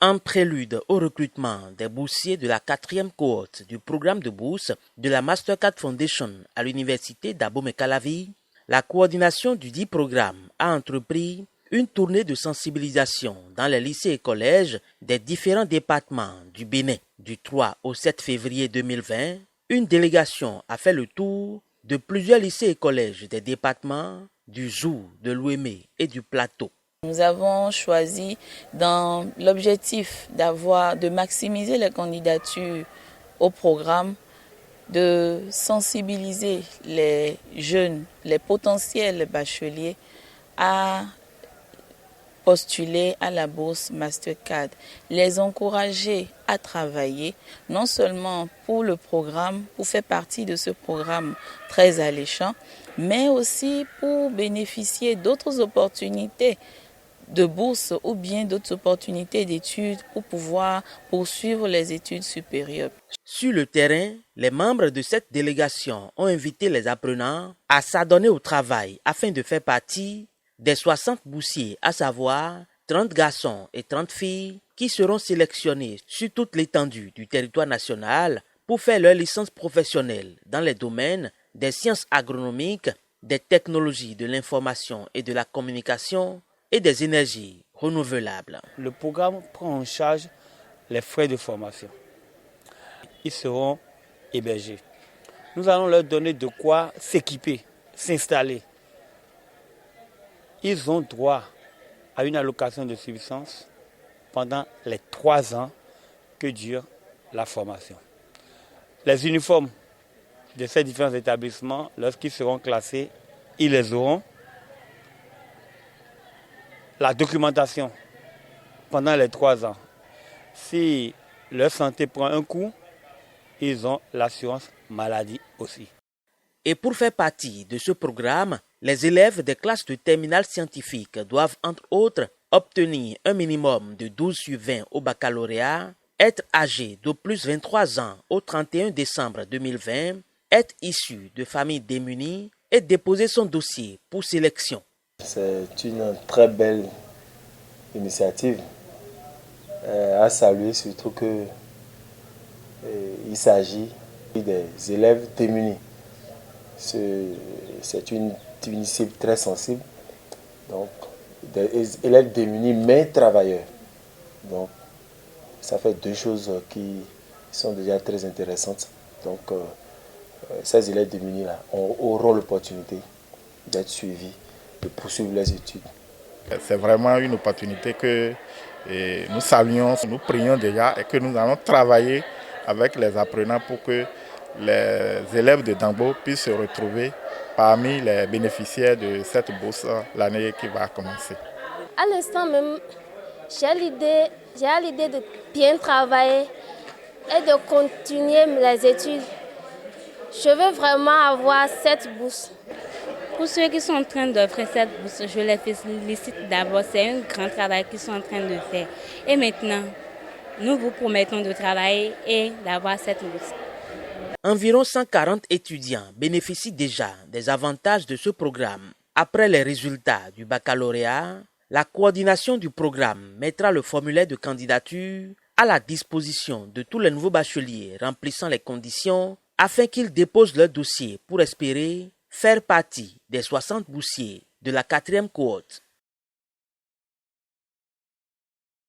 En prélude au recrutement des boursiers de la 4e cohorte du programme de bourse de la Mastercard Foundation à l'université d'Abomey-Calavi, la coordination du dit programme a entrepris une tournée de sensibilisation dans les lycées et collèges des différents départements du Bénin. Du 3 au 7 février 2020, une délégation a fait le tour de plusieurs lycées et collèges des départements du Zou, de l'Ouémé et du Plateau. Nous avons choisi dans l'objectif de maximiser les candidatures au programme, de sensibiliser les jeunes, les potentiels bacheliers à postuler à la bourse Mastercard, les encourager à travailler, non seulement pour le programme, pour faire partie de ce programme très alléchant, mais aussi pour bénéficier d'autres opportunités de bourse ou bien d'autres opportunités d'études pour pouvoir poursuivre les études supérieures. Sur le terrain, les membres de cette délégation ont invité les apprenants à s'adonner au travail afin de faire partie des 60 boursiers, à savoir 30 garçons et 30 filles, qui seront sélectionnés sur toute l'étendue du territoire national pour faire leur licence professionnelle dans les domaines des sciences agronomiques, des technologies de l'information et de la communication et des énergies renouvelables. Le programme prend en charge les frais de formation. Ils seront hébergés. Nous allons leur donner de quoi s'équiper, s'installer. Ils ont droit à une allocation de subsistance pendant les 3 ans que dure la formation. Les uniformes de ces différents établissements, lorsqu'ils seront classés, ils les auront. La documentation pendant les 3 ans. Si leur santé prend un coup, ils ont l'assurance maladie aussi. Et pour faire partie de ce programme, les élèves des classes de terminale scientifique doivent, entre autres, obtenir un minimum de 12/20 au baccalauréat, être âgés d'au plus 23 ans au 31 décembre 2020, être issus de familles démunies et déposer son dossier pour sélection. C'est une très belle initiative à saluer, surtout qu'il s'agit des élèves démunis. C'est une initiative très sensible, donc des élèves démunis mais travailleurs. Donc ça fait 2 choses qui sont déjà très intéressantes. Donc ces élèves démunis-là auront l'opportunité d'être suivis, de poursuivre les études. C'est vraiment une opportunité que nous saluons, nous prions déjà et que nous allons travailler avec les apprenants pour que les élèves de Dangbo puissent se retrouver parmi les bénéficiaires de cette bourse l'année qui va commencer. À l'instant même, j'ai l'idée de bien travailler et de continuer les études. Je veux vraiment avoir cette bourse. Pour ceux qui sont en train d'offrir cette bourse, je les félicite d'abord. C'est un grand travail qu'ils sont en train de faire. Et maintenant, nous vous promettons de travailler et d'avoir cette bourse. Environ 140 étudiants bénéficient déjà des avantages de ce programme. Après les résultats du baccalauréat, la coordination du programme mettra le formulaire de candidature à la disposition de tous les nouveaux bacheliers remplissant les conditions afin qu'ils déposent leur dossier pour espérer faire partie des 60 boursiers de la 4e cohorte.